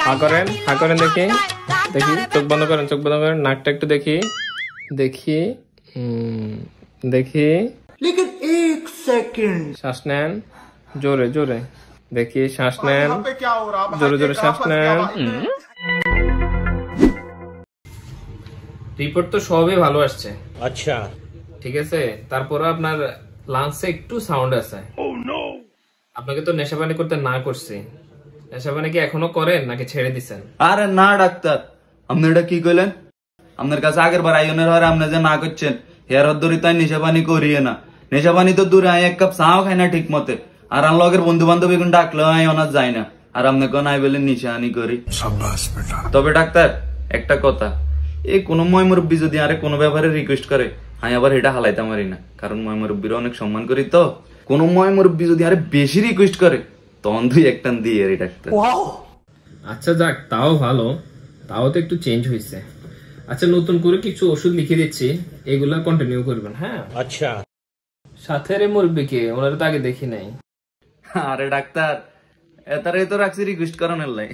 হা করেন দেখি দেখি, চোখ বন্ধ করেন, চোখ বন্ধ করেন, নাকটা একটু দেখি দেখি দেখি। लेकिन एक सेकंड শ্বাস নেন জোরে জোরে, দেখি শ্বাস নেন জোরে জোরে, শ্বাস নেন। রিপোর্ট তো সবই ভালো আসছে। আচ্ছা ঠিক আছে, তারপরে আপনার লাংসে একটু সাউন্ড আছে। আপনাকে তো নেশা পানি করতে না করছি, নেশা পানি কি এখনো করেন নাকি ছেড়ে দিচ্ছেন? আরে না ডাক্তার, আপনি এটা কি কইলেন? আপনার কাছে আগের বার আইনের হয় আপনি যে না করছেন হেয়ার ধরি তাই নেশা পানি করিয়ে না। নেশা পানি তো দূরে আয়, এক কাপ চাও খাই না ঠিক মতে, আর আমার লগের বন্ধু বান্ধব এখন ডাকলেও আয় ওনার যায় না, আর আপনি কোন আই বলে নিশানি করি। তবে ডাক্তার একটা কথা, এই কোন ময় মুরব্বী যদি আরে কোনো ব্যাপারে রিকোয়েস্ট করে আমি আবার এটা হালাইতে পারি না, কারণ ময় মুরব্বীর অনেক সম্মান করি। তো কোন ময় মুরব্বী যদি আরে বেশি রিকোয়েস্ট করে তখন তুই একটা দিয়ে রে ডাক্তার। আচ্ছা যাক, তাও ভালো, তাও তো একটু চেঞ্জ হয়েছে। আচ্ছা নতুন করে কিছু ওষুধ লিখে দিচ্ছি, এগুলা কন্টিনিউ করবেন। হ্যাঁ আচ্ছা, সাথে রে মুরব্বীকে, ওনারা তো আগে দেখি নাই। আরে ডাক্তার এতারে তো রাখছি রিকোয়েস্ট করানোর লাই।